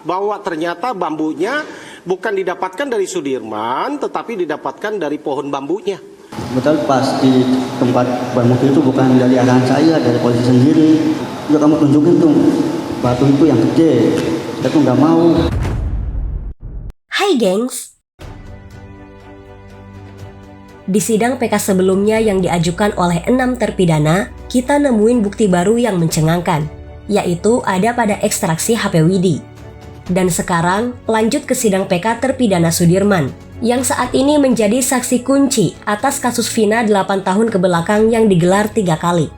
bahwa ternyata bambunya bukan didapatkan dari Sudirman, tetapi didapatkan dari pohon bambunya. Betul, pas di tempat bambu itu bukan dari arahan saya, dari polisi sendiri. Udah kamu tunjukin tuh batu itu yang gede, kita tuh nggak mau. Hai gengs. Di sidang PK sebelumnya yang diajukan oleh 6 terpidana, kita nemuin bukti baru yang mencengangkan, yaitu ada pada ekstraksi HP Widi. Dan sekarang lanjut ke sidang PK terpidana Sudirman, yang saat ini menjadi saksi kunci atas kasus Vina 8 tahun kebelakang yang digelar 3 kali.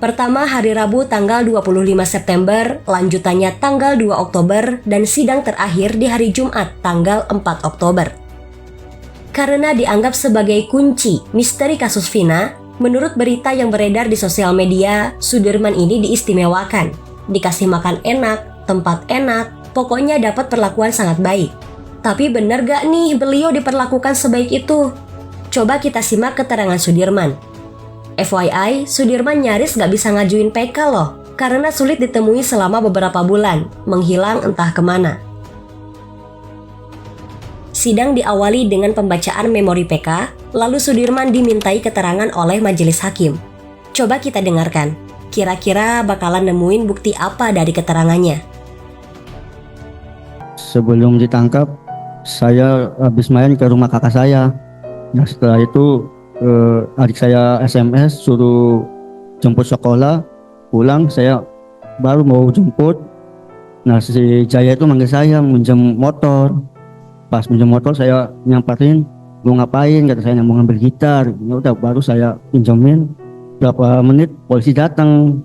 Pertama hari Rabu tanggal 25 September, lanjutannya tanggal 2 Oktober, dan sidang terakhir di hari Jumat tanggal 4 Oktober. Karena dianggap sebagai kunci misteri kasus Vina, menurut berita yang beredar di sosial media, Sudirman ini diistimewakan, dikasih makan enak, tempat enak, pokoknya dapat perlakuan sangat baik. Tapi bener gak nih beliau diperlakukan sebaik itu? Coba kita simak keterangan Sudirman. FYI, Sudirman nyaris gak bisa ngajuin PK loh, karena sulit ditemui selama beberapa bulan, menghilang entah kemana. Sidang diawali dengan pembacaan memori PK, lalu Sudirman dimintai keterangan oleh majelis hakim. Coba kita dengarkan, kira-kira bakalan nemuin bukti apa dari keterangannya. Sebelum ditangkap, saya habis main ke rumah kakak saya. Nah setelah itu adik saya SMS suruh jemput sekolah, pulang saya baru mau jemput. Nah si Jaya itu manggil saya minjem motor. Pas minjem motor saya nyamperin, mau ngapain, kata saya mau ngambil gitar. Ya udah baru saya pinjemin. Berapa menit polisi datang.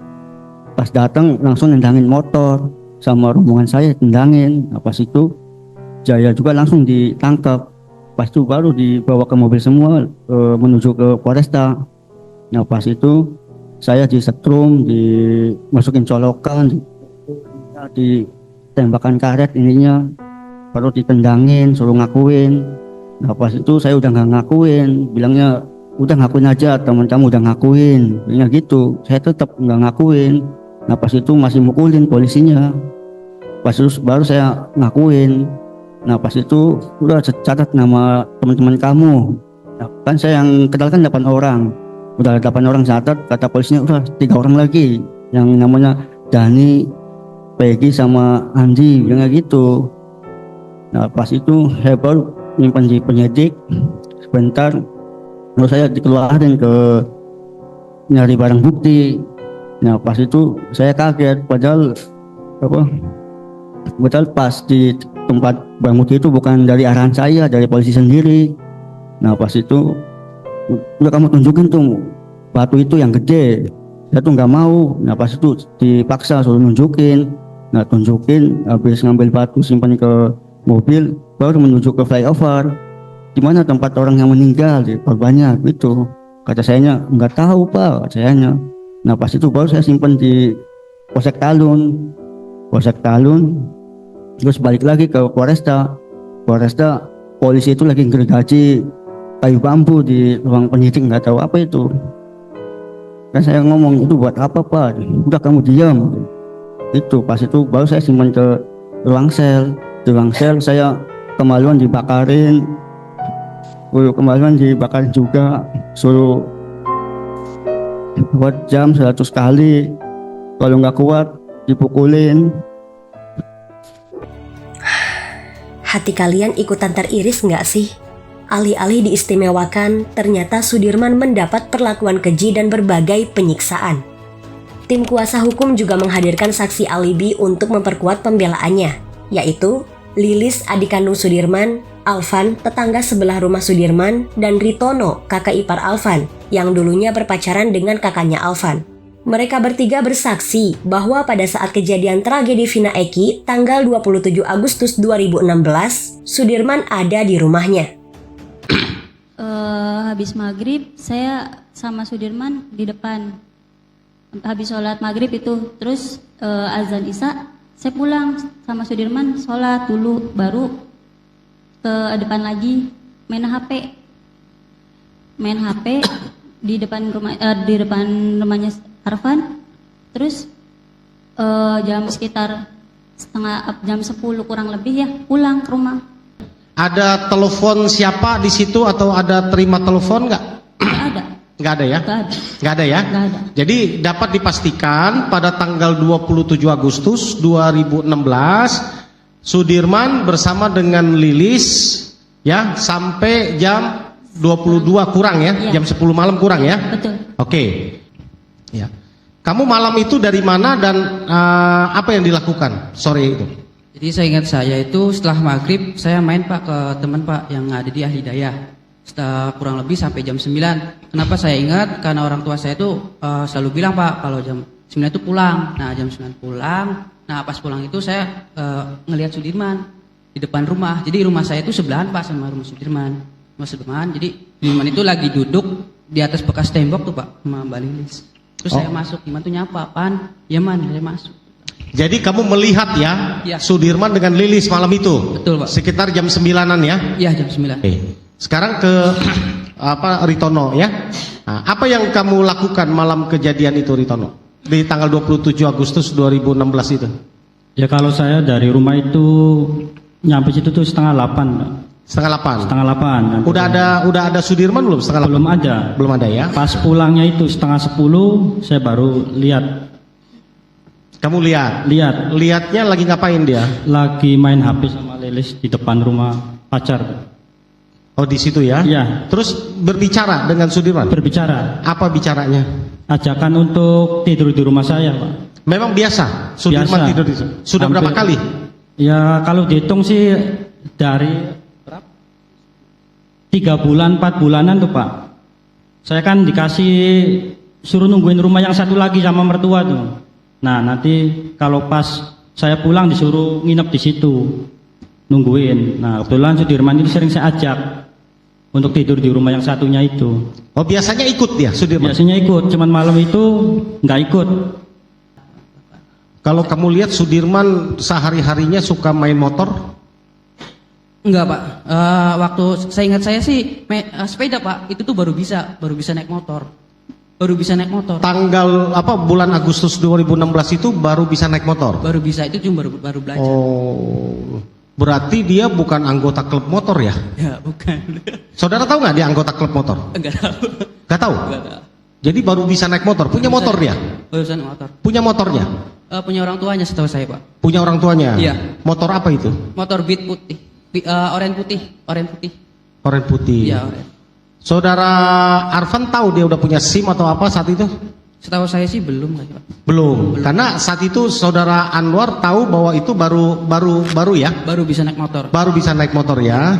Pas datang langsung nendangin motor sama rombongan saya, tendangin. Nah, pas itu Jaya juga langsung ditangkap. Pas itu baru dibawa ke mobil semua menuju ke Polresta. Nah pas itu saya disetrum, dimasukin colokan, ditembakkan karet ininya, baru ditendangin, suruh ngakuin. Nah pas itu saya udah nggak ngakuin, bilangnya udah ngakuin aja, teman kamu udah ngakuin, bilangnya gitu. Saya tetap nggak ngakuin. Nah pas itu masih mukulin polisinya. Pas itu baru saya ngakuin. Nah pas itu udah catat nama teman-teman kamu. Nah, kan saya yang kenal kan 8 orang. Udah 8 orang catat, kata polisinya udah 3 orang lagi. Yang namanya Dani, Peggy sama Andi, bilangnya gitu. Nah pas itu saya baru nyimpan di penyidik sebentar, lalu saya dikeluarin ke nyari barang bukti. Nah pas itu saya kaget, padahal pas di tempat barang bukti itu bukan dari arahan saya, dari polisi sendiri. Nah pas itu udah kamu tunjukin tuh batu itu yang gede, saya tuh nggak mau. Nah pas itu dipaksa suruh nunjukin. Nah tunjukin, habis ngambil batu simpan ke mobil, baru menuju ke flyover di mana tempat orang yang meninggal, korbannya gitu. Kata sayanya nggak tahu pak, kata sayanya. Nah pas itu baru saya simpan di Polsek Talun, terus balik lagi ke Polresta. Polisi itu lagi gergaji kayu bambu di ruang penyidik, nggak tahu apa itu. Kan saya ngomong itu buat apa pak, udah kamu diam. Itu pas itu baru saya simpan ke ruang sel. Di ruang sel saya kemaluan dibakarin juga, suruh buat jam 100 kali, kalau nggak kuat dipukulin. Hati kalian ikutan teriris nggak sih? Alih-alih diistimewakan, ternyata Sudirman mendapat perlakuan keji dan berbagai penyiksaan. Tim kuasa hukum juga menghadirkan saksi alibi untuk memperkuat pembelaannya, yaitu Lilis adik kandung Sudirman, Alvan tetangga sebelah rumah Sudirman, dan Ritono kakak ipar Alvan yang dulunya berpacaran dengan kakaknya Alvan. Mereka bertiga bersaksi bahwa pada saat kejadian tragedi Vina Eki tanggal 27 Agustus 2016, Sudirman ada di rumahnya. Habis maghrib saya sama Sudirman di depan. Habis sholat maghrib itu, terus azan isya, saya pulang sama Sudirman, sholat dulu, baru ke depan lagi main HP di depan rumahnya Arfan. Terus jam sekitar jam 10 kurang lebih ya pulang ke rumah. Ada telepon siapa di situ atau ada terima telepon nggak? Nggak ada. Nggak ada ya? Nggak ada. Nggak ada ya? Nggak ada. Jadi dapat dipastikan pada tanggal 27 Agustus 2016 Sudirman bersama dengan Lilis ya sampai jam 22 kurang ya, Iya. jam 10 malam kurang ya. Betul. Oke. Ya. Kamu malam itu dari mana dan apa yang dilakukan sore itu? Jadi saya ingat saya itu setelah maghrib saya main Pak ke teman Pak yang ada di Ahli Daya. Setelah kurang lebih sampai jam 9. Kenapa saya ingat? Karena orang tua saya itu selalu bilang Pak kalau jam 9 itu pulang. Nah jam 9 pulang. Nah pas pulang itu saya ngelihat Sudirman di depan rumah. Jadi rumah saya itu sebelahan Pak sama rumah Sudirman. Rumah Sudirman. Jadi Sudirman itu lagi duduk di atas bekas tembok tuh Pak sama Mbak Lilis. Terus saya masuk. Sudirman tuh nyapa, "Pan, ya man," saya masuk. Jadi kamu melihat ya, Ya. Sudirman dengan Lilis malam itu? Betul, Pak. Sekitar jam 9-an ya? Iya jam 9. Sekarang ke Ritono ya. Nah, apa yang kamu lakukan malam kejadian itu Ritono? Di tanggal 27 Agustus 2016 itu? Ya kalau saya dari rumah itu nyampe situ tuh setengah 8, Pak. Setengah 8. Setengah 8. Udah ada Sudirman belum setengah 8? Belum ada. Belum ada ya? Pas pulangnya itu setengah 10, saya baru lihat Kamu lihat? Lihatnya lagi ngapain dia? lagi main HP sama Lilis di depan rumah pacar. Oh di situ ya? Iya. Terus berbicara dengan Sudirman? Berbicara, Apa bicaranya? ajakan untuk tidur di rumah saya, Pak. Memang biasa Sudirman Biasa. tidur di situ. Sudah berapa kali? Ya kalau dihitung sih dari berapa? 3 bulan, 4 bulanan tuh Pak. Saya kan dikasih suruh nungguin rumah yang satu lagi sama mertua tuh. Nah nanti kalau pas saya pulang disuruh nginep di situ nungguin. Nah kebetulan Sudirman itu sering saya ajak untuk tidur di rumah yang satunya itu. Oh biasanya ikut dia Sudirman? Biasanya ikut, cuman malam itu nggak ikut. Kalau kamu lihat Sudirman sehari-harinya suka main motor? Enggak Pak, waktu saya ingat saya sih sepeda Pak, itu tuh baru bisa naik motor. Baru bisa naik motor. Tanggal bulan Agustus 2016 itu baru bisa naik motor? Baru bisa, itu cuma baru belajar. Oh, berarti dia bukan anggota klub motor ya? Ya bukan. Saudara tahu nggak dia anggota klub motor? Enggak tahu. Nggak tahu? Enggak tahu. Jadi baru bisa naik motor, punya motor dia? Barusan motor. Punya motornya? Punya orang tuanya setahu saya Pak. Punya orang tuanya? Iya. Motor apa itu? Motor Beat putih. Oren putih. Oren putih. Iya oren. Saudara Arfan tahu dia udah punya SIM atau apa saat itu? Setahu saya sih belum kali Pak. Belum. Karena saat itu saudara Anwar tahu bahwa itu baru ya? Baru bisa naik motor. Baru bisa naik motor ya.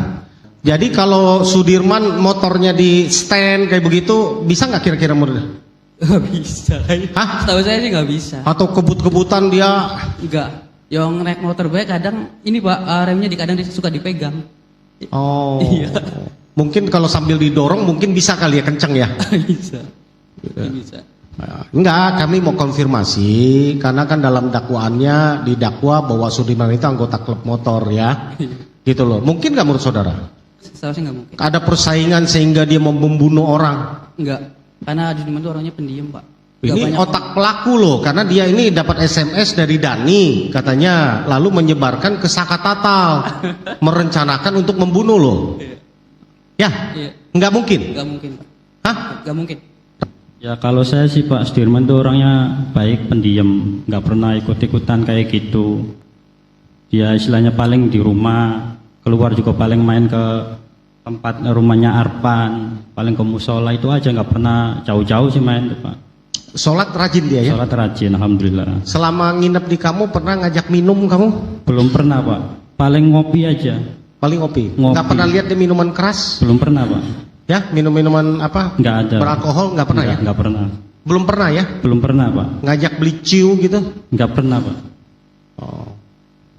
Jadi kalau Sudirman motornya di stand kayak begitu, bisa nggak kira-kira menurut? Nggak bisa. Hah? Setahu saya sih nggak bisa. Atau kebut-kebutan dia? Enggak. Yang naik motor gue kadang ini Pak, remnya kadang suka dipegang. Oh. Iya. Mungkin kalau sambil didorong mungkin bisa kali ya kenceng ya? Bisa. Bisa. Enggak, kami mau konfirmasi karena kan dalam dakwaannya didakwa bahwa Sudirman itu anggota klub motor ya. Gitu loh. Mungkin nggak menurut saudara? Setahu saya nggak mungkin. Ada persaingan sehingga dia mau membunuh orang. Enggak. Karena Sudirman itu orangnya pendiam Pak. Nggak Ini banyak otak pelaku loh, karena dia ini dapat SMS dari Dani katanya, lalu menyebarkan ke Sakatatal, merencanakan untuk membunuh loh. Ya, Iya. nggak mungkin. Nggak mungkin Pak. Hah? Nggak mungkin. Ya kalau saya sih Pak Sudirman itu orangnya baik, pendiam, nggak pernah ikut-ikutan kayak gitu. Dia istilahnya paling di rumah, keluar juga paling main ke tempat rumahnya Arpan, paling ke musola itu aja, nggak pernah jauh-jauh sih main tuh Pak. Sholat rajin dia ya? Sholat rajin, alhamdulillah. Selama nginep di kamu pernah ngajak minum kamu? Belum pernah Pak, paling ngopi aja. Paling ngopi? Ngopi. Nggak pernah lihat dia minuman keras? Belum pernah Pak. Ya, minum-minuman apa? Nggak ada. Beralkohol nggak pernah ya? Nggak pernah. Belum pernah ya? Belum pernah Pak. Ngajak beli ciu gitu? Nggak pernah Pak. Oh.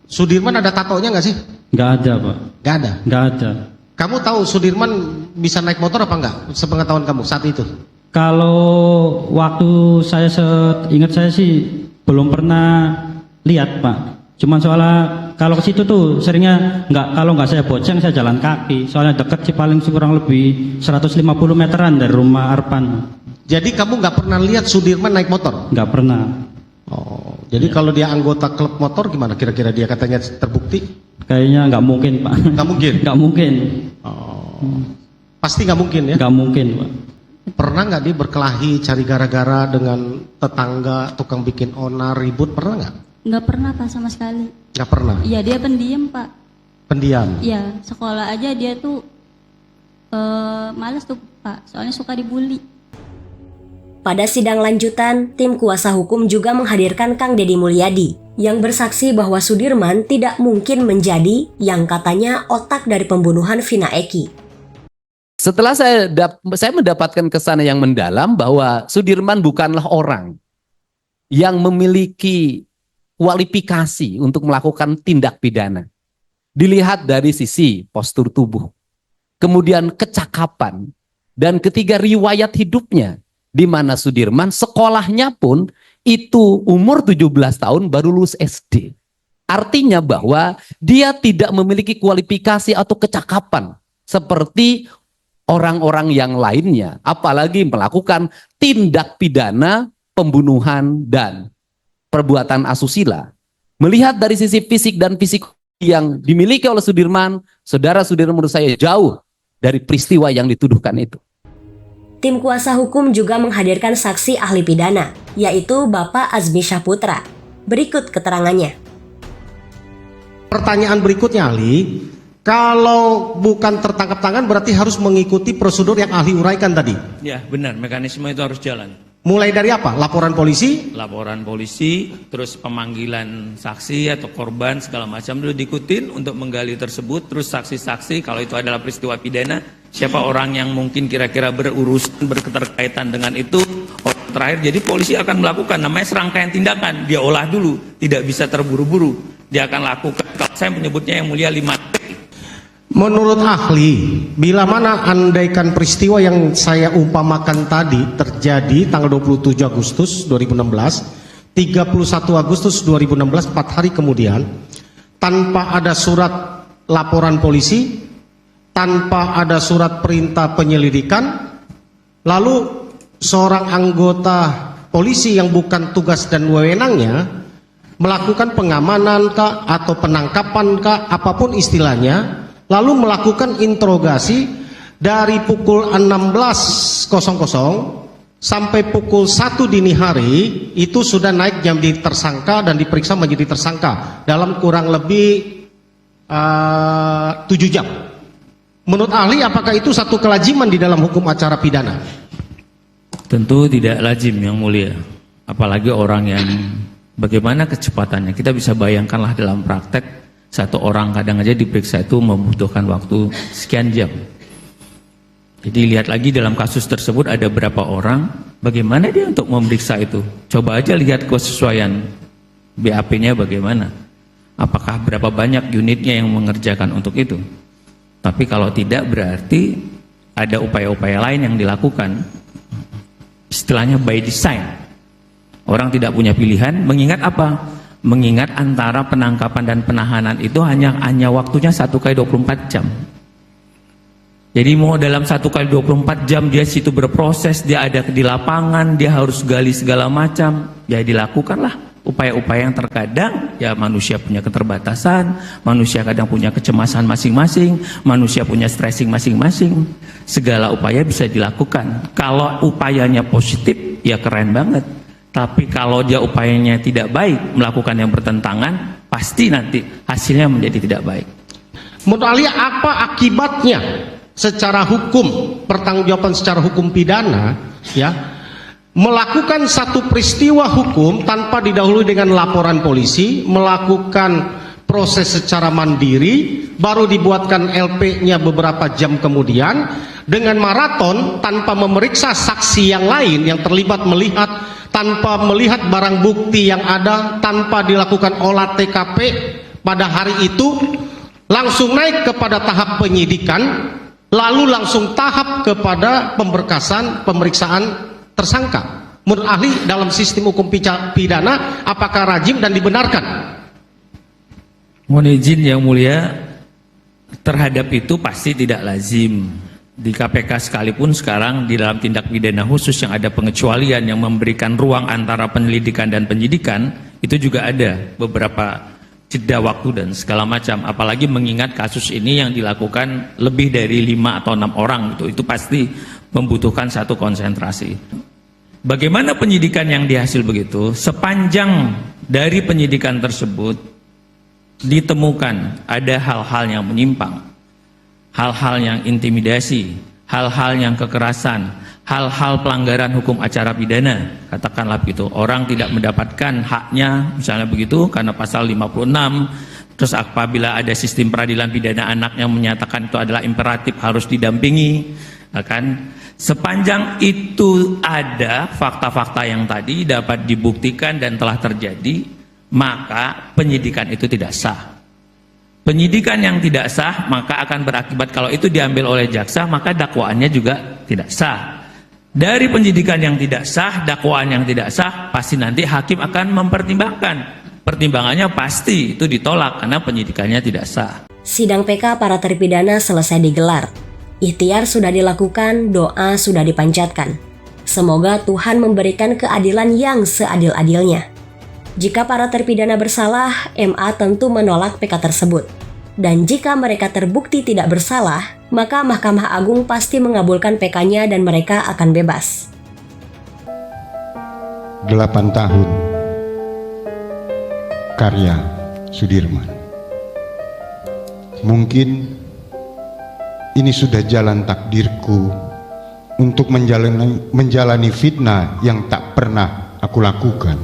Sudirman ada tatonya nggak sih? Nggak ada Pak. Nggak ada. Nggak ada. Kamu tahu Sudirman bisa naik motor apa enggak? Sepengetahuan kamu saat itu? Kalau waktu saya ingat saya sih belum pernah lihat Pak. Cuman soalnya kalau ke situ tuh seringnya kalau nggak saya boceng saya jalan kaki. Soalnya deket sih paling kurang lebih 150 meteran dari rumah Arpan. Jadi kamu nggak pernah lihat Sudirman naik motor? Nggak pernah. Oh, Jadi kalau dia anggota klub motor gimana kira-kira dia katanya terbukti? Kayaknya nggak mungkin Pak. Nggak mungkin? Nggak mungkin. Oh. Pasti nggak mungkin ya? Nggak mungkin Pak. Pernah nggak dia berkelahi cari gara-gara dengan tetangga, tukang bikin onar, ribut, pernah nggak? Nggak pernah Pak sama sekali. Nggak pernah? Iya dia pendiam Pak. Pendiam? Iya sekolah aja dia tuh males tuh Pak, soalnya suka dibully. Pada sidang lanjutan, tim kuasa hukum juga menghadirkan Kang Deddy Mulyadi yang bersaksi bahwa Sudirman tidak mungkin menjadi yang katanya otak dari pembunuhan Vina Eki. Setelah saya mendapatkan kesan yang mendalam bahwa Sudirman bukanlah orang yang memiliki kualifikasi untuk melakukan tindak pidana. Dilihat dari sisi postur tubuh, kemudian kecakapan, dan ketiga riwayat hidupnya, di mana Sudirman sekolahnya pun itu umur 17 tahun baru lulus SD. Artinya bahwa dia tidak memiliki kualifikasi atau kecakapan seperti orang-orang yang lainnya, apalagi melakukan tindak pidana pembunuhan dan perbuatan asusila. Melihat dari sisi fisik dan fisik yang dimiliki oleh Sudirman, saudara Sudirman menurut saya jauh dari peristiwa yang dituduhkan itu. Tim kuasa hukum juga menghadirkan saksi ahli pidana, yaitu Bapak Azmi Syahputra. Berikut keterangannya. Pertanyaan berikutnya ahli, kalau bukan tertangkap tangan berarti harus mengikuti prosedur yang ahli uraikan tadi. Ya benar, mekanisme itu harus jalan. Mulai dari apa? Laporan polisi? Laporan polisi, terus pemanggilan saksi atau korban segala macam dulu diikutin untuk menggali tersebut. Terus saksi-saksi kalau itu adalah peristiwa pidana, siapa orang yang mungkin kira-kira berurusan berketerkaitan dengan itu. Terakhir jadi polisi akan melakukan namanya serangkaian tindakan. Dia olah dulu, tidak bisa terburu-buru. Dia akan lakukan, kalau saya menyebutnya yang mulia 5T. Menurut ahli, bila mana andaikan peristiwa yang saya umpamakan tadi terjadi tanggal 27 Agustus 2016, 31 Agustus 2016, 4 hari kemudian, tanpa ada surat laporan polisi, tanpa ada surat perintah penyelidikan, lalu seorang anggota polisi yang bukan tugas dan wewenangnya melakukan pengamanan kah atau penangkapan kah, apapun istilahnya, lalu melakukan interogasi dari pukul 16.00 sampai pukul 1 dini hari, itu sudah naik jadi tersangka dan diperiksa menjadi tersangka dalam kurang lebih 7 jam. Menurut ahli, apakah itu satu kelaziman di dalam hukum acara pidana? Tentu tidak lazim yang mulia. Apalagi orang yang bagaimana kecepatannya. Kita bisa bayangkanlah dalam praktek, satu orang kadang aja diperiksa itu membutuhkan waktu sekian jam. Jadi lihat lagi dalam kasus tersebut ada berapa orang, bagaimana dia untuk memeriksa itu. Coba aja lihat kesesuaian BAP-nya bagaimana. Apakah berapa banyak unitnya yang mengerjakan untuk itu. Tapi kalau tidak berarti ada upaya-upaya lain yang dilakukan. Istilahnya by design. Orang tidak punya pilihan, mengingat apa? Mengingat antara penangkapan dan penahanan itu hanya waktunya 1 kali 24 jam. Jadi mau dalam 1 kali 24 jam dia situ berproses, dia ada di lapangan, dia harus gali segala macam, ya dilakukanlah upaya-upaya yang terkadang ya manusia punya keterbatasan, manusia kadang punya kecemasan masing-masing, manusia punya stressing masing-masing. Segala upaya bisa dilakukan. Kalau upayanya positif ya keren banget. Tapi kalau dia upayanya tidak baik, melakukan yang bertentangan, pasti nanti hasilnya menjadi tidak baik. Menurut ahli, apa akibatnya secara hukum, pertanggungjawaban secara hukum pidana, ya, melakukan satu peristiwa hukum tanpa didahului dengan laporan polisi, melakukan proses secara mandiri, baru dibuatkan LP-nya beberapa jam kemudian, dengan maraton tanpa memeriksa saksi yang lain yang terlibat melihat, tanpa melihat barang bukti yang ada, tanpa dilakukan olah TKP pada hari itu, langsung naik kepada tahap penyidikan, lalu langsung tahap kepada pemberkasan pemeriksaan tersangka. Menurut ahli, dalam sistem hukum pidana, apakah rajim dan dibenarkan? Mohon izin yang mulia, terhadap itu pasti tidak lazim. Di KPK sekalipun sekarang di dalam tindak pidana khusus yang ada pengecualian yang memberikan ruang antara penyelidikan dan penyidikan, Itu juga ada beberapa jeda waktu dan segala macam. Apalagi mengingat kasus ini yang dilakukan lebih dari 5 atau 6 orang, itu pasti membutuhkan satu konsentrasi. Bagaimana penyidikan yang dihasil begitu? Sepanjang dari penyidikan tersebut ditemukan ada hal-hal yang menyimpang, hal-hal yang intimidasi, hal-hal yang kekerasan, hal-hal pelanggaran hukum acara pidana, katakanlah begitu, orang tidak mendapatkan haknya misalnya begitu karena pasal 56, terus apabila ada sistem peradilan pidana anak yang menyatakan itu adalah imperatif harus didampingi, kan? Sepanjang itu ada fakta-fakta yang tadi dapat dibuktikan dan telah terjadi, maka penyidikan itu tidak sah. Penyidikan yang tidak sah maka akan berakibat kalau itu diambil oleh jaksa maka dakwaannya juga tidak sah. Dari penyidikan yang tidak sah, dakwaan yang tidak sah, pasti nanti hakim akan mempertimbangkan. Pertimbangannya pasti itu ditolak karena penyidikannya tidak sah. Sidang PK para terpidana selesai digelar. Ikhtiar sudah dilakukan, doa sudah dipanjatkan. Semoga Tuhan memberikan keadilan yang seadil-adilnya. Jika para terpidana bersalah, MA tentu menolak PK tersebut. Dan jika mereka terbukti tidak bersalah, maka Mahkamah Agung pasti mengabulkan PK-nya dan mereka akan bebas. 8 tahun karya Sudirman. Mungkin ini sudah jalan takdirku untuk menjalani fitnah yang tak pernah aku lakukan.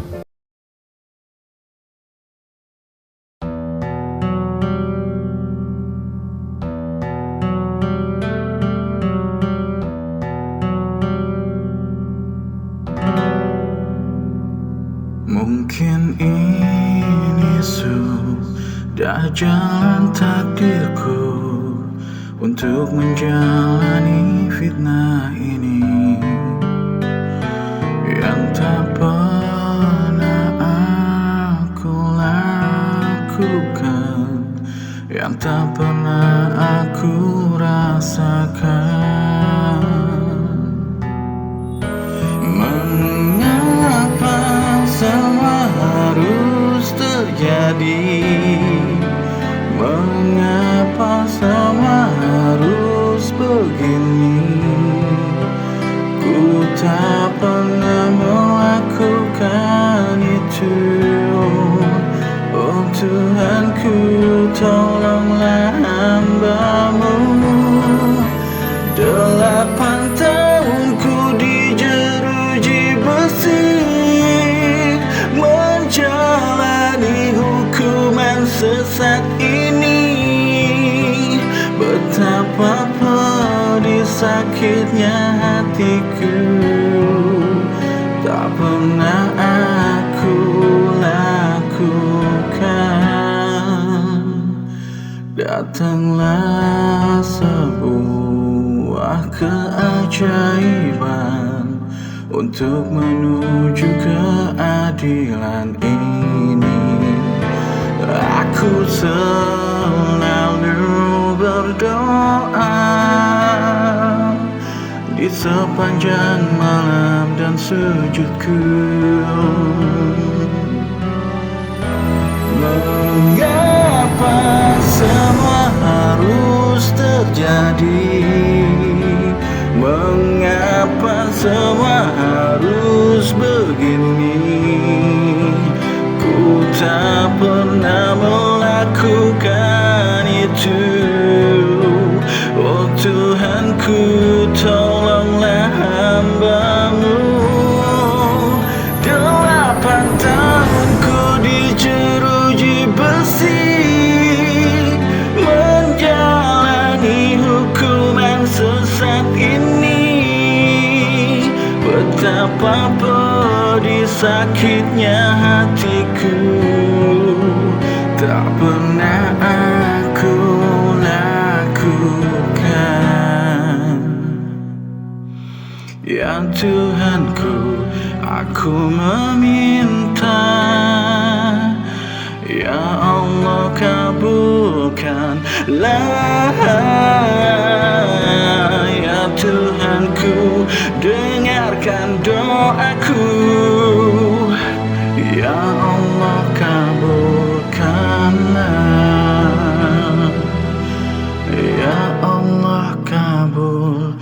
Mungkin ini sudah jalan takdirku untuk menjalani fitnah ini yang tak pernah aku lakukan, yang tak pernah aku rasakan. Mengapa semua harus terjadi? Mengapa semua harus begini? Ku tak pernah melakukan itu. Oh Tuhanku, tolonglah hamba-Mu. 8 tahunku dijeruji besi, menjalani hukuman sesat ini. Betapa pedih sakitnya hatiku, tak pernah aku lakukan. Datanglah sebuah keajaiban untuk menuju keadilan ini. Aku selalu berdoa di sepanjang malam dan sujudku. Mengapa semua harus terjadi? Mengapa semua harus begini? Ku tak pernah melakukan itu. Oh Tuhanku, tolonglah hamba-Mu. 8 tahunku dijeruji besi, menjalani hukuman sesat ini. Betapa pedih sakitnya hatiku, tak pernah aku lakukan. Ya Tuhanku, aku meminta, ya Allah kabulkanlah. Ya Tuhanku, dengarkan doaku. Ya Allah kabulkan.